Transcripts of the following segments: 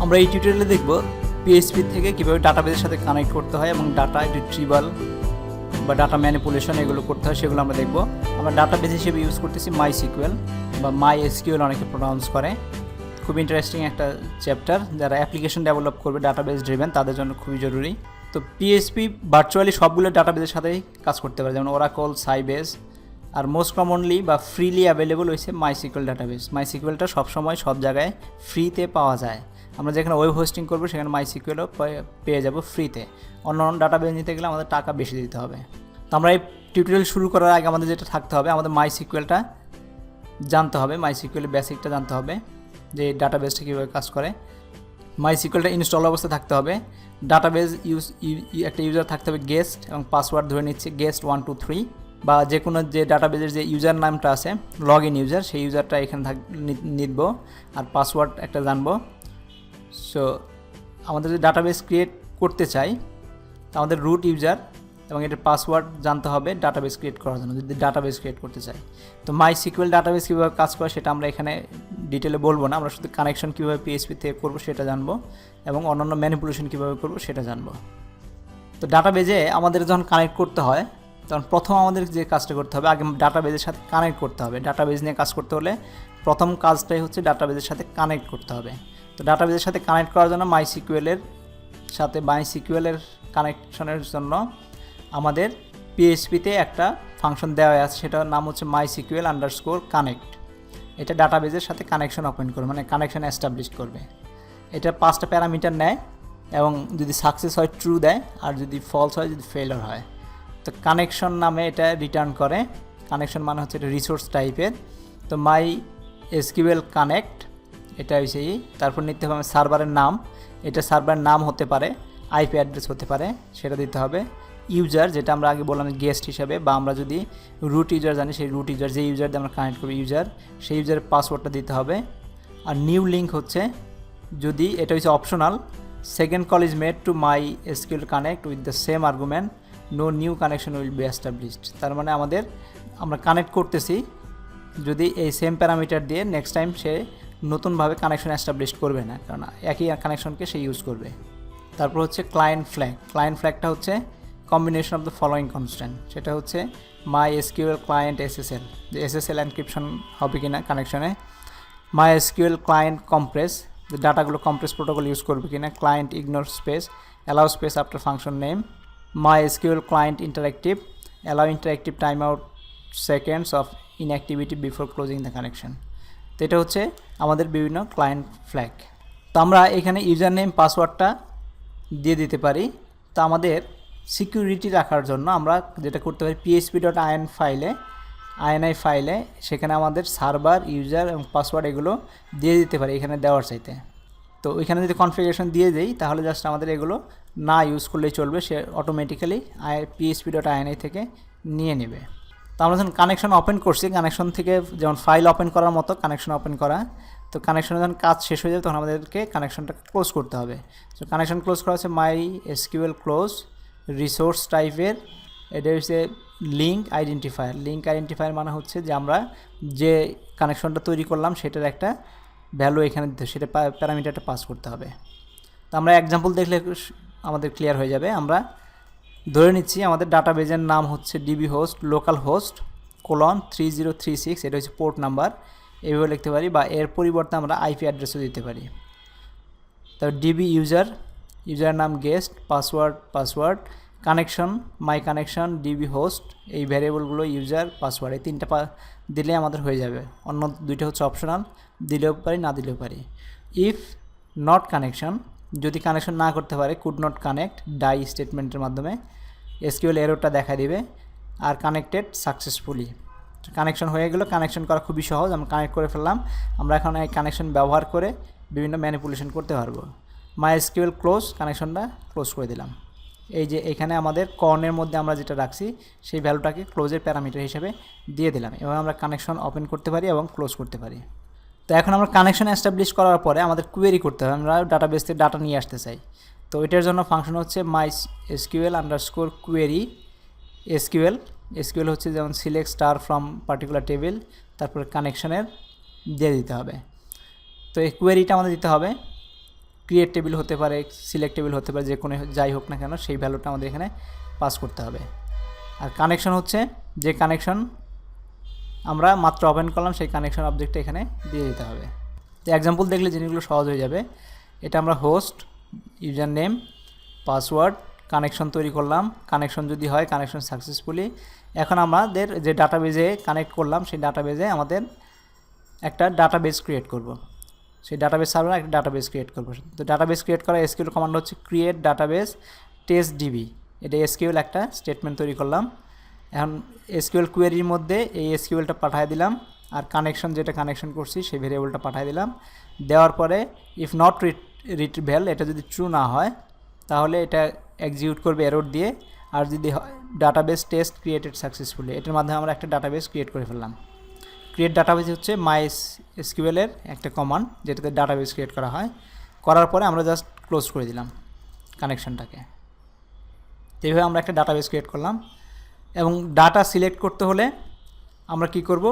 আমরা এই টিউটোরিয়ালে দেখব পিএইচপি থেকে কীভাবে ডাটাবেসের সাথে কানেক্ট করতে হয় এবং ডাটা রিট্রিভাল বা ডাটা ম্যানিপুলেশন এগুলো করতে হয় সেগুলো আমরা দেখব। আমরা ডাটাবেস হিসেবে ইউজ করতেছি মাইসিকিউএল বা মাইএসকিউএল অনেকে প্রোনাউন্স করে। খুব ইন্টারেস্টিং একটা চ্যাপ্টার, যারা অ্যাপ্লিকেশন ডেভেলপ করবে ডাটাবেস ড্রিভেন তাদের জন্য খুবই জরুরি। তো পিএইচপি ভার্চুয়ালি সবগুলো ডাটাবেসের সাথেই কাজ করতে পারে, যেমন ওরাকল, সাইবেস, আর মোস্ট কমনলি বা ফ্রিলি অ্যাভেলেবল হয়েছে মাইসিকিউএল ডাটাবেস। মাইসিকিউএলটা সবসময় সব জায়গায় ফ্রিতে পাওয়া যায়। আমরা যেখানে ওয়েব হোস্টিং করবো সেখানে মাইসিকিউএলও পেয়ে যাব ফ্রিতে। অন্য অন্য ডাটাবেস নিতে গেলে আমাদের টাকা বেশি দিতে হবে। তো আমরা এই টিউটোরিয়াল শুরু করার আগে আমাদের যেটা থাকতে হবে, আমাদের মাইসিকিউএলটা জানতে হবে, মাইসিকিউএল বেসিকটা জানতে হবে যে ডাটাবেসটা কীভাবে কাজ করে। মাইসিকিউএলটা ইনস্টল অবস্থা থাকতে হবে। ডাটাবেস একটা ইউজার থাকতে হবে গেস্ট, এবং পাসওয়ার্ড ধরে নিচ্ছে গেস্ট 1 2 3, বা যে কোনো যে ডাটাবেসের যে ইউজার নামটা আছে লগ ইন ইউজার, সেই ইউজারটা এখানে নিব, আর পাসওয়ার্ড একটা জানবো। সো আমাদের যে ডাটাবেস ক্রিয়েট করতে চাই আমাদের রুট ইউজার এবং এটার পাসওয়ার্ড জানতে হবে ডাটাবেস ক্রিয়েট করার জন্য, যদি ডাটাবেস ক্রিয়েট করতে চাই। তো মাইসিকিউএল ডাটাবেস কীভাবে কাজ করে সেটা আমরা এখানে ডিটেলে বলবো না, আমরা শুধু কানেকশন কীভাবে পিএইচপি থেকে করবো সেটা জানবো, এবং অন্যান্য ম্যানিপুলেশন কীভাবে করবো সেটা জানবো। তো ডাটাবেজে আমাদের যখন কানেক্ট করতে হয় তখন প্রথম আমাদের যে কাজটা করতে হবে, আগে ডাটাবেজের সাথে কানেক্ট করতে হবে। ডাটাবেজ নিয়ে কাজ করতে হলে প্রথম কাজটাই হচ্ছে ডাটাবেজের সাথে কানেক্ট করতে হবে। তো ডাটাবেজের সাথে কানেক্ট করার জন্য মাইসিকিউএলের কানেকশনের জন্য আমাদের পিএইচপিতে একটা ফাংশন দেওয়া আছে, সেটার নাম হচ্ছে MySQL_connect। এটা ডাটাবেজের সাথে কানেকশন ওপেন করবে, মানে কানেকশন এস্টাবলিশ করবে। এটা 5টা প্যারামিটার নেয়, এবং যদি সাকসেস হয় ট্রু দেয়, আর যদি ফলস হয়, যদি ফেলার হয়। তো কানেকশন নামে এটা রিটার্ন করে। কানেকশন মানে হচ্ছে এটা রিসোর্স টাইপের। তো MySQL কানেক্ট এটা হচ্ছে তারপর নিতে হবে সার্ভারের নাম। এটা সার্ভারের নাম হতে পারে, আইপি অ্যাড্রেস হতে পারে, সেটা দিতে হবে। ইউজার, যেটা আমরা আগে বললাম গেস্ট হিসাবে, বা আমরা যদি রুট ইউজার জানি সেই রুট ইউজার, যে ইউজার দিয়ে আমরা কানেক্ট করবো ইউজার, সেই ইউজারের পাসওয়ার্ডটা দিতে হবে। আর নিউ লিঙ্ক হচ্ছে, যদি এটা হচ্ছে optional, second call is made to MySQL connect with the same argument, no new connection will be established. তার মানে আমরা কানেক্ট করতেছি, যদি এই সেম প্যারামিটার দিয়ে নেক্সট টাইম সে নতুনভাবে কানেকশন এস্টাবলিশ করবে না, কারণ একই কানেকশনকে সে ইউজ করবে। তারপর হচ্ছে ক্লায়েন্ট ফ্ল্যাগ। ক্লায়েন্ট ফ্ল্যাগটা হচ্ছে combination of the following constant. সেটা হচ্ছে MySQL ক্লায়েন্ট SSL, যে SSL এনক্রিপশন হবে কি না কানেকশনে। MySQL ক্লায়েন্ট কম্প্রেস, যে ডাটাগুলো কম্প্রেস প্রোটোকল ইউজ করবে কি না। Client ignore space, allow space after function name. MySQL client interactive, allow interactive time out seconds of inactivity before closing the connection. তো এটা হচ্ছে আমাদের বিভিন্ন ক্লায়েন্ট ফ্ল্যাগ। তো আমরা এখানে ইউজার নেম পাসওয়ার্ডটা দিয়ে দিতে পারি। তো আমাদের সিকিউরিটি রাখার জন্য আমরা যেটা করতে পারি, PHP.ini ফাইলে সেখানে আমাদের সার্ভার, ইউজার এবং পাসওয়ার্ড এগুলো দিয়ে দিতে পারি এখানে দেওয়ার চাইতে। তো ওইখানে যদি কনফিগারেশন দিয়ে দিই তাহলে জাস্ট আমাদের এগুলো না ইউজ করলেই চলবে, সে অটোমেটিক্যালি PHP.ini থেকে নিয়ে নেবে। তো আমরা যখন কানেকশন ওপেন করছি, কানেকশন থেকে যেমন ফাইল ওপেন করার মতো কানেকশন ওপেন করা, তো কানেকশনে যখন কাজ শেষ হয়ে যাবে তখন আমাদেরকে কানেকশনটা ক্লোজ করতে হবে। তো কানেকশন ক্লোজ করা হচ্ছে MySQL ক্লোজ, রিসোর্স টাইপের। এটা হচ্ছে লিঙ্ক আইডেন্টিফায়ার। লিঙ্ক আইডেন্টিফায়ার মানে হচ্ছে যে আমরা যে কানেকশনটা তৈরি করলাম সেটার একটা ভ্যালু এখানে দিতে, সেটা প্যারামিটারটা পাস করতে হবে। তো আমরা এক্সাম্পল দেখলে আমাদের ক্লিয়ার হয়ে যাবে। আমরা ধরে নিচ্ছি আমাদের ডাটাবেজের নাম হচ্ছে ডিবি হোস্ট লোকাল হোস্ট :3036, এটা হচ্ছে পোর্ট নাম্বার, এইভাবে লিখতে পারি, বা এর পরিবর্তে আমরা আইপি অ্যাড্রেসও দিতে পারি। তারপর ডিবি ইউজার নাম গেস্ট, পাসওয়ার্ড, কানেকশন মাই কানেকশন, ডিবি হোস্ট, এই ভ্যারিয়েবলগুলো ইউজার, পাসওয়ার্ড, এই 3টা দিলে আমাদের হয়ে যাবে। অন্য 2টা হচ্ছে অপশনাল, দিলেও পারি না দিলেও পারি। ইফ নট কানেকশন, যদি কানেকশন না করতে পারে, কুড নট কানেক্ট, ডাই স্টেটমেন্টের মাধ্যমে SQL এররটা দেখা দিবে। আর কানেক্টেড সাকসেসফুলি, কানেকশন হয়ে গেল। কানেকশন করা খুবই সহজ, আমরা কানেক্ট করে ফেললাম। আমরা এখন এই কানেকশন ব্যবহার করে বিভিন্ন ম্যানিপুলেশন করতে পারবো। MySQL ক্লোজ, কানেকশনটা ক্লোজ করে দিলাম। এই যে এখানে আমাদের কর্নের মধ্যে আমরা যেটা রাখছি সেই ভ্যালুটাকে ক্লোজের প্যারামিটার হিসেবে দিয়ে দিলাম। এবার আমরা কানেকশন ওপেন করতে পারি এবং ক্লোজ করতে পারি। তো এখন আমরা কানেকশন এস্টাবলিশ করার পরে আমাদের কোয়েরি করতে হবে, আমরা ডাটাবেস থেকে ডাটা নিয়ে আসতে চাই। তো এটার জন্য ফাংশন হচ্ছে MySQL_query SQL হচ্ছে যেমন select star from particular table, তারপরে কানেকশনের দিয়ে দিতে হবে। তো এই কোয়েরিটা আমাদের দিতে হবে ক্রিয়েট টেবিল হতে পারে, সিলেক্ট টেবিল হতে পারে, যে কোনো যাই হোক না কেন সেই ভ্যালুটা আমাদের এখানে পাস করতে হবে। আর কানেকশন হচ্ছে যে কানেকশন আমরা মাত্র ওপেন করলাম সেই কানেকশন অবজেক্টটা এখানে দিয়ে দিতে হবে। তো এক্সাম্পল দেখলে জিনিসগুলো সহজ হয়ে যাবে। এটা আমরা host, user name, password, connection তৈরি করলাম, কানেকশন যদি হয় কানেকশন সাকসেসফুলি। এখন আমাদের যে ডাটাবেজে কানেক্ট করলাম সেই ডাটাবেজে আমাদের একটা ডাটাবেস ক্রিয়েট করব। সেই ডাটাবেস সার্ভারে একটা ডাটাবেস ক্রিয়েট করব। তো ডাটাবেস ক্রিয়েট করা এসকিউএল কমান্ড হচ্ছে ক্রিয়েট ডাটাবেস টেস্ট ডিবি। এটা এসকিউএল একটা স্টেটমেন্ট তৈরি করলাম। এখন এসকিউএল কোয়েরির মধ্যে এই এসকিউএলটা পাঠিয়ে দিলাম, আর কানেকশন যেটা কানেকশন করছি সেই ভেরিয়েবলটা পাঠিয়ে দিলাম। দেওয়ার পরে ইফ নট রিট্রিভেল, এটা যদি ট্রু না হয় তাহলে এটা এক্সিকিউট করবে এরর দিয়ে। আর যদি ডাটাবেস টেস্ট ক্রিয়েটেড সাকসেসফুলি, এটার মাধ্যমে আমরা একটা ডাটাবেস ক্রিয়েট করে ফেললাম। ক্রিয়েট ডাটাবেস হচ্ছে মাই এসকিউএলের একটা কমান্ড যেটাতে ডাটাবেস ক্রিয়েট করা হয়। করার পরে আমরা জাস্ট ক্লোজ করে দিলাম কানেকশনটাকে। এইভাবে আমরা একটা ডাটাবেস ক্রিয়েট করলাম। এবং ডাটা সিলেক্ট করতে হলে আমরা কি করব,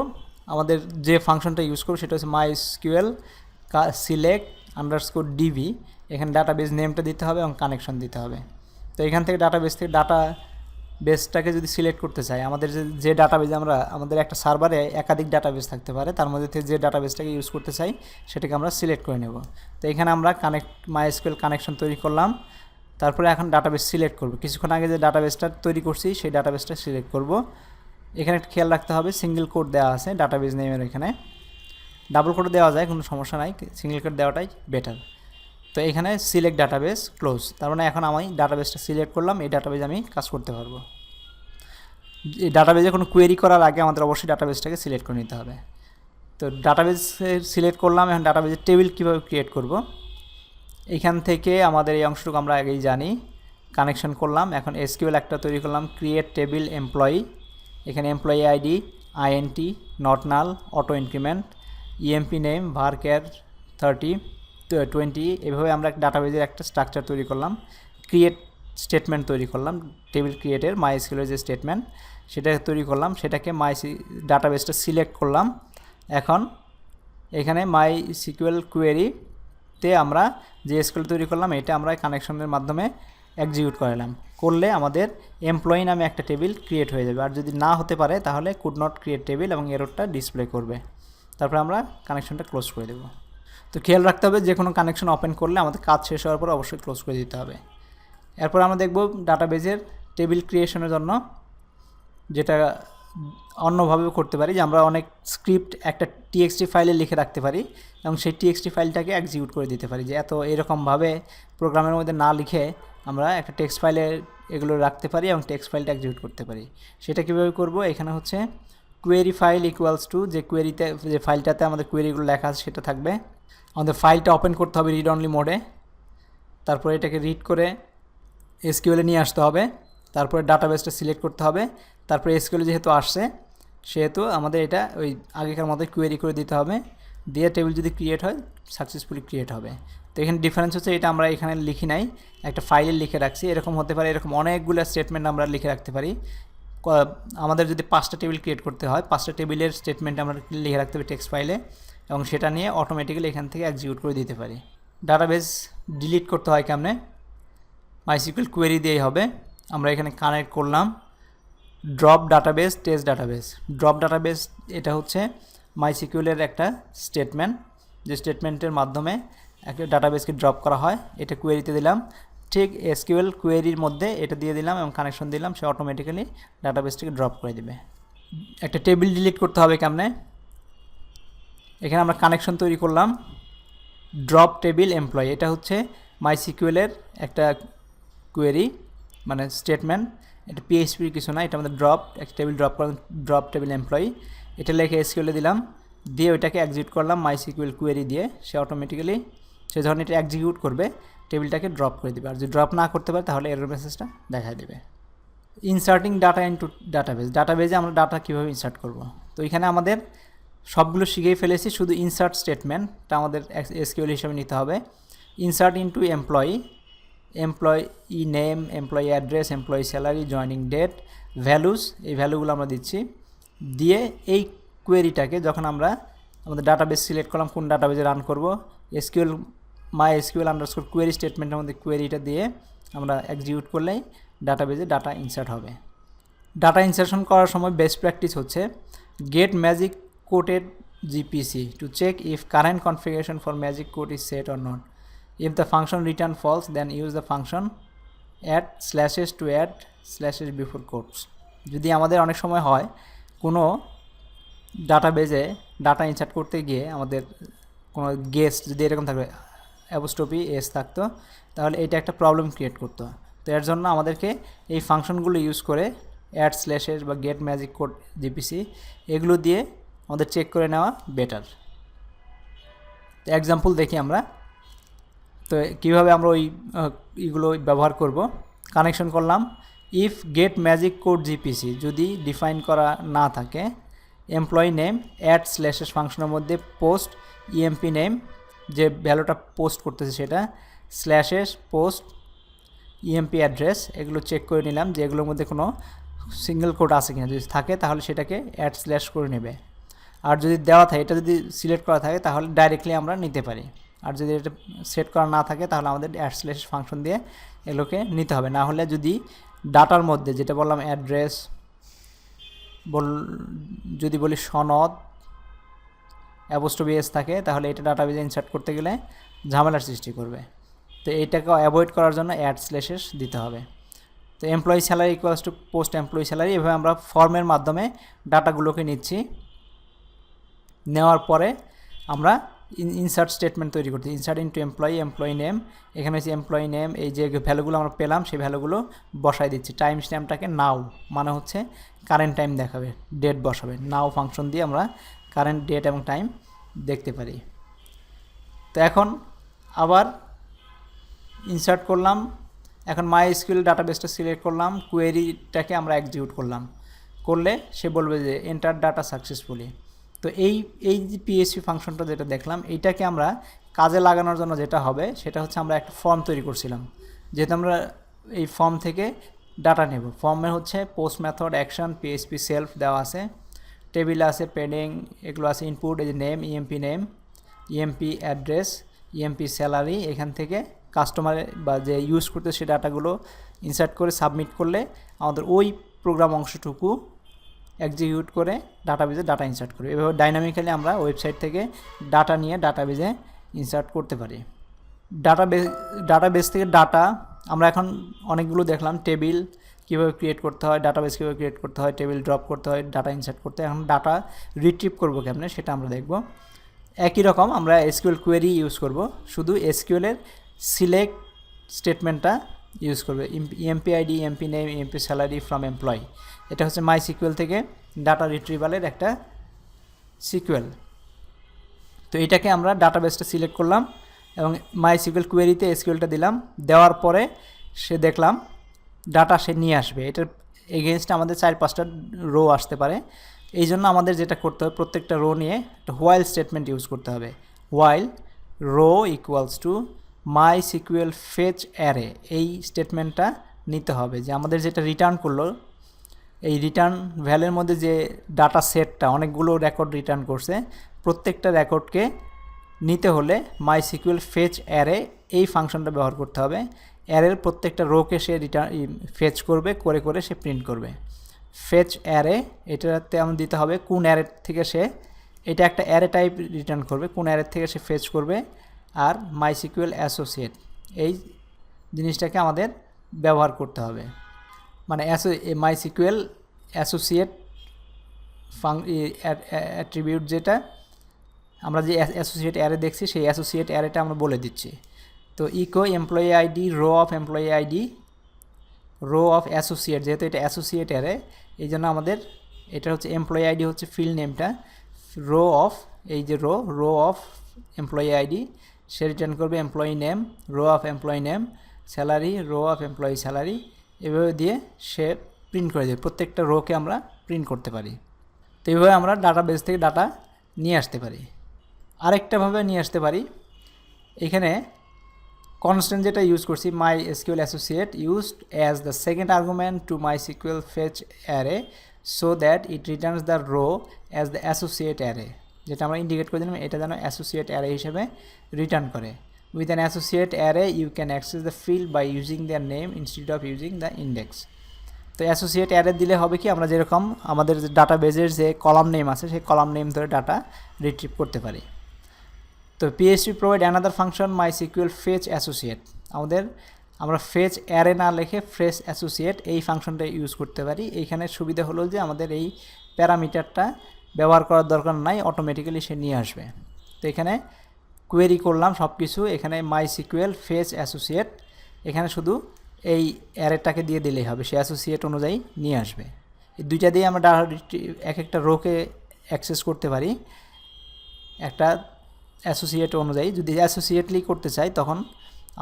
আমাদের যে ফাংশনটা ইউজ করব সেটা হচ্ছে মাই এসকিউএল সিলেক্ট আন্ডারস্কোর ডিবি। এখানে ডাটাবেস নেমটা দিতে হবে এবং কানেকশন দিতে হবে। তো এখান থেকে ডাটাবেস থেকে ডাটা বেসটাকে যদি সিলেক্ট করতে চাই, আমাদের যে ডাটাবেস আমরা আমাদের একটা সার্ভারে একাধিক ডাটাবেস থাকতে পারে, তার মধ্যে থেকে যে ডাটাবেসটাকে ইউজ করতে চাই সেটাকে আমরা সিলেক্ট করে নেব। তো এখানে আমরা মাই এসকিউএল কানেকশন তৈরি করলাম। তারপরে এখন ডাটাবেস সিলেক্ট করব। কিছুক্ষণ আগে যে ডাটাবেসটা তৈরি করছি সেই ডাটাবেসটা সিলেক্ট করব। এখানে একটা খেয়াল রাখতে হবে, সিঙ্গেল কোড দেওয়া আছে ডাটাবেস নেমের, এখানে ডাবল কোড দেওয়া যায়, কোনো সমস্যা নাই, সিঙ্গেল কোড দেওয়াটাই বেটার। তো এখানে সিলেক্ট ডাটাবেস ক্লোজ, তার মানে এখন আমি ডাটাবেসটা সিলেক্ট করলাম, এই ডাটাবেস আমি কাজ করতে পারবো। এই ডাটাবেসে কোনো কোয়েরি করার আগে আমাদের অবশ্যই ডাটাবেসটাকে সিলেক্ট করে নিতে হবে। তো ডাটাবেস সিলেক্ট করলাম। এখন ডাটাবেসের টেবিল কীভাবে ক্রিয়েট করব, এইখান থেকে আমাদের এই অংশটুকু আমরা আগেই জানি। কানেকশন করলাম, এখন এসকিউএল একটা তৈরি করলাম ক্রিয়েট টেবিল এমপ্লয়ি। এখানে employee ID INT not null auto increment EMP name varchar 30-20। এভাবে আমরা ডাটাবেজের একটা স্ট্রাকচার তৈরি করলাম। ক্রিয়েট স্টেটমেন্ট তৈরি করলাম, টেবিল ক্রিয়েটের মাই এসকিউএলের যে স্টেটমেন্ট সেটা তৈরি করলাম, সেটাকে ডাটাবেসটা সিলেক্ট করলাম। এখন এখানে মাই সিকিউএল কোয়েরিতে আমরা যে এসকিউএল তৈরি করলাম এটা আমরা কানেকশনের মাধ্যমে এক্সিকিউট করালাম। করলে আমাদের এমপ্লয়ি নামে একটা টেবিল ক্রিয়েট হয়ে যাবে। আর যদি না হতে পারে তাহলে কুড নট ক্রিয়েট টেবিল এবং এররটা ডিসপ্লে করবে। তারপরে আমরা কানেকশনটা ক্লোজ করে দেব। তো খেয়াল রাখতে হবে যে কোনো কানেকশন ওপেন করলে আমাদের কাজ শেষ হওয়ার পর অবশ্যই ক্লোজ করে দিতে হবে। এরপর আমরা দেখব ডাটাবেজের টেবিল ক্রিয়েশনের জন্য যেটা অন্যভাবেও করতে পারি, যে আমরা অনেক স্ক্রিপ্ট একটা টিএক্সটি ফাইলে লিখে রাখতে পারি এবং সেই টিএক্সটি ফাইলটাকে এক্সিকিউট করে দিতে পারি। যে এরকমভাবে প্রোগ্রামের মধ্যে না লিখে আমরা একটা টেক্সট ফাইলে এগুলো রাখতে পারি এবং টেক্সট ফাইলটা এক্সিকিউট করতে পারি। সেটা কীভাবে করব, এখানে হচ্ছে কোয়েরি ফাইল ইকুয়ালস টু যে কোয়েরিতে যে ফাইলটাতে আমাদের কোয়েরিগুলো লেখা আছে সেটা থাকবে। আমাদের ফাইলটা ওপেন করতে হবে রিড অনলি মোডে। তারপরে এটাকে রিড করে এসকিউএলে নিয়ে আসতে হবে। তারপরে ডাটাবেসটা সিলেক্ট করতে হবে। তারপরে এসকিউএল যেহেতু আসছে সেহেতু আমাদের এটা ওই আগেকার মতোই কোয়েরি করে দিতে হবে। দিয়ে টেবিল যদি ক্রিয়েট হয় সাকসেসফুলি ক্রিয়েট হবে। তো এখানে ডিফারেন্স হচ্ছে এটা আমরা এখানে লিখি নাই, একটা ফাইলে লিখে রাখছি। এরকম হতে পারে, এরকম অনেকগুলো স্টেটমেন্ট আমরা লিখে রাখতে পারি। আমাদের যদি 5টা টেবিল ক্রিয়েট করতে হয় 5টা টেবিলের স্টেটমেন্ট আমরা লিখে রাখতে পারি টেক্সট ফাইলে এবং সেটা নিয়ে অটোমেটিক্যালি এখান থেকে এক্সিকিউট করে দিতে পারি। ডাটাবেস ডিলিট করতে হয় কেমনে, মাইসিকিউএল কোয়েরি দিয়েই হবে। আমরা এখানে কানেক্ট করলাম drop database test database. Drop database এটা হচ্ছে মাইসিকিউএলের একটা স্টেটমেন্ট, যে স্টেটমেন্টের মাধ্যমে একটা ডাটাবেসকে ড্রপ করা হয়। এটা কোয়েরিতে দিলাম, ঠিক এসকিউএল কোয়েরির মধ্যে এটা দিয়ে দিলাম এবং কানেকশন দিলাম, সে অটোমেটিক্যালি ডাটাবেসটিকে ড্রপ করে দেবে। একটা টেবিল ডিলিট করতে হবে কেমনে, এখানে আমরা কানেকশন তৈরি করলাম ড্রপ টেবিল এমপ্লয়ি। এটা হচ্ছে মাইসিকিউএলের একটা কোয়েরি মানে স্টেটমেন্ট, এটা পিএইচপির কিছু না, এটা আমাদের একটা টেবিল ড্রপ টেবিল এমপ্লয়ি। এটা লিখে এসকিউএলে দিলাম, দিয়ে ওইটাকে এক্সিকিউট করলাম মাইসিকিউএল কোয়েরি দিয়ে। সে অটোমেটিক্যালি সে যখন এটা এক্সিকিউট করবে টেবিলটাকে ড্রপ করে দেবে। আর যদি ড্রপ না করতে পারে তাহলে এরর মেসেজটা দেখা দেবে। ইনসার্টিং ডাটা ইনটু ডাটাবেস, ডাটাবেসে আমরা ডাটা কীভাবে ইনসার্ট করব। তো এখানে আমাদের সবগুলো শিখেই ফেলেছি, শুধু ইনসার্ট স্টেটমেন্টটা আমাদের এসকিউএল হিসাবে নিতে হবে। Insert into employee, employee name, employee address, employee salary, joining date, values, এই ভ্যালুগুলো আমরা দিচ্ছি। দিয়ে এই কোয়েরিটাকে যখন আমরা আমাদের ডাটাবেস সিলেক্ট করলাম কোন ডাটাবেসে রান করব, এসকিউএল MySQL_query স্টেটমেন্টের মধ্যে কোয়েরিটা দিয়ে আমরা এক্সিকিউট করলেই ডাটাবেজে ডাটা ইনসার্ট হবে। ডাটা ইনসার্শন করার সময় বেস্ট প্র্যাকটিস হচ্ছে get magic quotes GPC to check if current configuration for magic quotes is set or not. If the function return false then use the function add slashes to add slashes before quotes. যদি আমাদের অনেক সময় হয় কোনো ডাটাবেজে data insert করতে গিয়ে আমাদের কোনো গেস্ট যদি এরকম থাকবে অ্যাপোস্ট্রফি এস থাকতো, তাহলে এটা একটা প্রবলেম ক্রিয়েট করতো। তো এর জন্য আমাদেরকে এই ফাংশনগুলো ইউজ করে অ্যাড স্ল্যাশেস বা গেট ম্যাজিক কোড জিপিসি এগুলো দিয়ে আমাদের চেক করে নেওয়া বেটার। তো এক্সাম্পল দেখি আমরা, তো কীভাবে আমরা এইগুলো ব্যবহার করব। কানেকশন করলাম if get magic code GPC যদি ডিফাইন করা না থাকে, এমপ্লয়ি নেম অ্যাড স্ল্যাশেস ফাংশনের মধ্যে পোস্ট ইএমপি নেম যে ভ্যালুটা পোস্ট করতেছে সেটা স্ল্যাশেস পোস্ট ইএমপি অ্যাড্রেস, এগুলো চেক করে নিলাম যে এগুলোর মধ্যে কোনো সিঙ্গেল কোড আছে কিনা। যদি থাকে তাহলে সেটাকে অ্যাড স্ল্যাশ করে নেবে, আর যদি দেওয়া থাকে এটা যদি সিলেক্ট করা থাকে তাহলে ডাইরেক্টলি আমরা নিতে পারি, আর যদি এটা সেট করা না থাকে তাহলে আমাদের অ্যাড স্ল্যাশ ফাংশন দিয়ে এগুলোকে নিতে হবে। না হলে যদি ডাটার মধ্যে যেটা বললাম অ্যাড্রেস যদি বলি সনদ অ্যাপোস্ট্রফি এস থাকে তাহলে এটা ডাটাবেজে ইনসার্ট করতে গেলে ঝামেলার সৃষ্টি করবে। তো এইটাকে অ্যাভয়েড করার জন্য অ্যাড স্ল্যাশেস দিতে হবে। তো employee salary equals to post employee salary, এভাবে আমরা ফর্মের মাধ্যমে ডাটাগুলোকে নিচ্ছি। নেওয়ার পরে আমরা ইনসার্ট স্টেটমেন্ট তৈরি করতে, ইনসার্ট ইনটু এমপ্লয়ি নেম, এখানে হচ্ছে এমপ্লয়ি নেম এই যে ভ্যালুগুলো আমরা পেলাম সেই ভ্যালুগুলো বসাই দিচ্ছি। টাইম স্ট্যাম্পটাকে নাও মানে হচ্ছে কারেন্ট টাইম দেখাবে, ডেট বসাবে। নাও ফাংশন দিয়ে আমরা কারেন্ট ডেট এবং টাইম দেখতে পারি। তো এখন আবার ইনসার্ট করলাম, এখন MySQL ডাটাবেসটা সিলেক্ট করলাম, কোয়েরিটাকে আমরা এক্সিকিউট করলে সে বলবে যে এন্টার ডাটা সাকসেসফুলি। তো এই যে পিএইচপি ফাংশনটা যেটা দেখলাম এইটাকে আমরা কাজে লাগানোর জন্য যেটা হবে সেটা হচ্ছে আমরা একটা ফর্ম তৈরি করছিলাম, যেহেতু আমরা এই ফর্ম থেকে ডাটা নেব। ফর্মে হচ্ছে post method action PHP self দেওয়া আছে, টেবিল আছে পেন্ডিং এগুলো আছে, ইনপুট এই যে name EMP name EMP address EMP salary, এখান থেকে কাস্টমারের বা যে ইউজ করতে সেই ডাটাগুলো ইনসার্ট করে সাবমিট করলে আমাদের ওই প্রোগ্রাম অংশটুকু এক্সিকিউট করে ডাটাবেজে ডাটা ইনসার্ট করবে। এভাবে ডাইনামিক্যালি আমরা ওয়েবসাইট থেকে ডাটা নিয়ে ডাটাবেজে ইনসার্ট করতে পারি। ডাটাবেস থেকে ডাটা আমরা এখন অনেকগুলো দেখলাম, টেবিল কীভাবে ক্রিয়েট করতে হয়, ডাটাবেস কীভাবে ক্রিয়েট করতে হয়, টেবিল ড্রপ করতে হয়, ডাটা ইনসার্ট করতে হয়। এখন ডাটা রিট্রিভ করবো কেমনে সেটা আমরা দেখব। একই রকম আমরা এসকিউএল কোয়েরি ইউজ করব, শুধু এসকিউএলের সিলেক্ট স্টেটমেন্টটা ইউজ করবে। EMP ID EMP name EMP salary from employee, এটা হচ্ছে MySQL থেকে ডাটা রিট্রিভালের একটা সিকুয়েল। তো এটাকে আমরা ডাটাবেসটা সিলেক্ট করলাম এবং MySQL কোয়েরিতে এসকিউএলটা দিলাম, দেওয়ার পরে সে দেখলাম ডাটা সে নিয়ে আসবে। এটার এগেনস্টে আমাদের 4-5টা রো আসতে পারে, এই জন্য আমাদের যেটা করতে হবে প্রত্যেকটা রো নিয়ে একটা হোয়াইল স্টেটমেন্ট ইউজ করতে হবে। While row equals to MySQL fetch array, এই স্টেটমেন্টটা নিতে হবে যে আমাদের যেটা রিটার্ন করলো এই রিটার্ন ভ্যালুর মধ্যে যে ডাটা সেটটা অনেকগুলো রেকর্ড রিটার্ন করছে, প্রত্যেকটা রেকর্ডকে নিতে হলে MySQL ফেচ অ্যারে এই ফাংশনটা ব্যবহার করতে হবে। অ্যারের প্রত্যেকটা রোকে সে ফেচ করবে, করে সে প্রিন্ট করবে। ফেচ অ্যারে এটাতে আমরা দিতে হবে কোন অ্যারে থেকে সে, এটা একটা অ্যারে টাইপ রিটার্ন করবে, কোন অ্যারে থেকে সে ফেচ করবে, আর MySQL অ্যাসোসিয়েট এই জিনিসটাকে আমাদের ব্যবহার করতে হবে। মানে MySQL অ্যাসোসিয়েট অ্যাট্রিবিউট যেটা আমরা যে অ্যাসোসিয়েট অ্যারে দেখছি সেই অ্যাসোসিয়েট অ্যারেটা আমরা বলে দিচ্ছি। তো echo employee ID row of employee ID row of associate, যেহেতু এটা অ্যাসোসিয়েট অ্যারে এই জন্য আমাদের এটা হচ্ছে এমপ্লয়ি আইডি হচ্ছে ফিল্ড নেমটা, রো অফ এই যে রো অফ এমপ্লয়ি আইডি সে রিটার্ন করবে employee name, row of employee name, salary row of employee salary, এভাবে দিয়ে সে প্রিন্ট করে দেবে। প্রত্যেকটা রোকে আমরা প্রিন্ট করতে পারি। তো এইভাবে আমরা ডাটাবেস থেকে ডাটা নিয়ে আসতে পারি। আরেকটাভাবে নিয়ে আসতে পারি, এখানে কনস্ট্যান্ট যেটা ইউজ করছি MySQL associate used as the second argument to MySQL fetch array so that it returns the row as the associate array, যেটা আমরা ইন্ডিকেট করে দিলাম এটা যেন অ্যাসোসিয়েট অ্যারে হিসেবে রিটার্ন করে। with an associate array you can access the field by using their name instead of using the index. তো associate array দিলে হবে কি, আমরা যেরকম আমাদের ডাটাবেজের যে কলাম নেম আছে সেই কলাম নেম ধরে ডাটা রিট্রিভ করতে পারি। তো PHP provide another function MySQL fetch associate, আমরা ফেচ অ্যারে না লিখে ফ্রেশ অ্যাসোসিয়েট এই ফাংশনটা ইউজ করতে পারি। এইখানে সুবিধা হলো যে আমাদের এই প্যারামিটারটা ব্যবহার করার দরকার নাই, অটোমেটিক্যালি সে নিয়ে আসবে। তো এখানে কোয়েরি করলাম সব কিছু, এখানে মাইসিকিউএল ফেচ অ্যাসোসিয়েট, এখানে শুধু এই অ্যারেটাকে দিয়ে দিলেই হবে, সে অ্যাসোসিয়েট অনুযায়ী নিয়ে আসবে। এই দুইটা দিয়ে আমরা এক একটা রোকে অ্যাক্সেস করতে পারি একটা অ্যাসোসিয়েট অনুযায়ী। যদি অ্যাসোসিয়েটলি করতে চাই তখন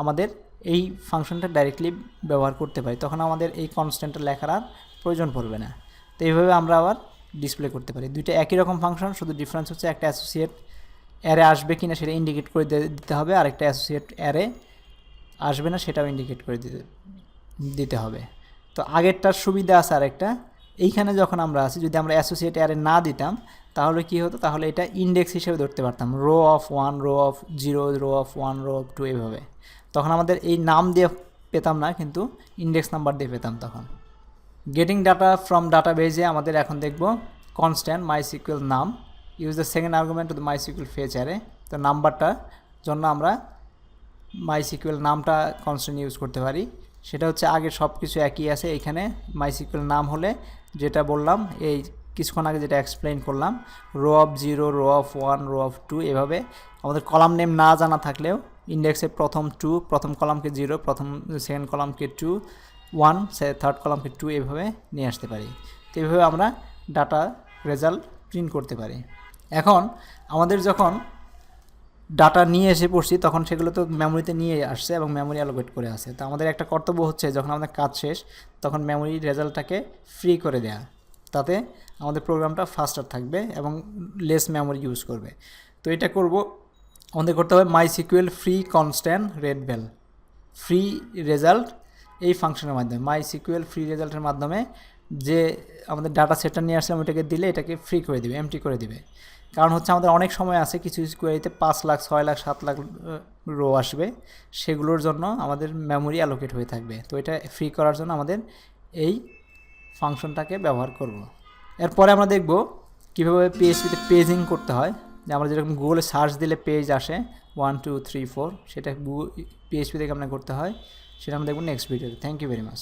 আমাদের এই ফাংশনটা ডাইরেক্টলি ব্যবহার করতে পারি, তখন আমাদের এই কনস্ট্যান্টটা লেখার আর প্রয়োজন পড়বে না। তো এইভাবে আমরা আবার ডিসপ্লে করতে পারি। দুইটা একই রকম ফাংশন, শুধু ডিফারেন্স হচ্ছে একটা অ্যাসোসিয়েট অ্যারে আসবে কি না সেটা ইন্ডিকেট করে দিতে হবে, আর একটা অ্যাসোসিয়েট অ্যারে আসবে না সেটাও ইন্ডিকেট করে দিতে হবে। তো আগেরটার সুবিধা আছে আরেকটা, এইখানে যখন আমরা আছি যদি আমরা অ্যাসোসিয়েট অ্যারে না দিতাম তাহলে কি হতো, তাহলে এটা ইন্ডেক্স হিসেবে ধরতে পারতাম, row of 1, row of 0, row of 1, row of 2 এভাবে। তখন আমাদের এই নাম দিয়ে পেতাম না, কিন্তু ইন্ডেক্স নাম্বার দিয়ে পেতাম তখন। গেটিং ডাটা ফ্রম ডাটাবেজে আমাদের এখন দেখব কনস্ট্যান্ট মাইসিকিউএল নাম, use the second argument to the MySQL fetch array. তো নাম্বারটার জন্য আমরা মাইসিকিউএল নামটা কনস্ট্যান্ট ইউজ করতে পারি, সেটা হচ্ছে আগের সব কিছু একই আছে। এখানে মাইসিকিউএল নাম হলে যেটা বললাম এই কিছুক্ষণ আগে যেটা এক্সপ্লেইন করলাম, row of 0, row of 1, row of 2 এভাবে। আমাদের কলাম নেম না জানা থাকলেও ইন্ডেক্সের প্রথম 2, প্রথম কলামকে 0, সেকেন্ড কলামকে 2, 1, থার্ড কলামকে 2 এভাবে নিয়ে আসতে পারি। তো এইভাবে আমরা ডাটা রেজাল্ট প্রিন্ট করতে পারি। এখন আমাদের যখন ডাটা নিয়ে এসে পড়ছি তখন সেগুলো তো মেমোরিতে নিয়ে আসছে এবং মেমোরি অ্যালোকেট করে আসে। তো আমাদের একটা কর্তব্য হচ্ছে যখন আমাদের কাজ শেষ তখন মেমোরি রেজাল্টটাকে ফ্রি করে দেওয়া, তাতে আমাদের প্রোগ্রামটা ফাস্টার থাকবে এবং লেস মেমোরি ইউজ করবে। তো এটা আমাদের করতে হবে মাইসিকিউএল ফ্রি কনস্ট্যান্ট রেডভেল ফ্রি রেজাল্ট, এই ফাংশনের মাধ্যমে মাইসিকিউএল ফ্রি রেজাল্টের মাধ্যমে যে আমাদের ডাটা সেটটা নিয়ে আসলাম ওইটাকে দিলে এটাকে ফ্রি করে দিবে, এমটি করে দিবে। কারণ হচ্ছে আমাদের অনেক সময় আছে কিছু কোয়েরিতে 5 লাখ, 6 লাখ, 7 লাখ রো আসবে, সেগুলোর জন্য আমাদের মেমোরি অ্যালোকেট হয়ে থাকবে। তো এটা ফ্রি করার জন্য আমাদের এই ফাংশনটাকে ব্যবহার করব। এরপরে আমরা দেখব কীভাবে পিএইচপিতে পেজিং করতে হয়। যে আমরা যেরকম গুগলে সার্চ দিলে পেজ আসে 1 2 3 4, সেটা পিএইচপি থেকে আমরা করতে হয়, সেটা আমরা দেখব নেক্সট ভিডিওতে। Thank you very much.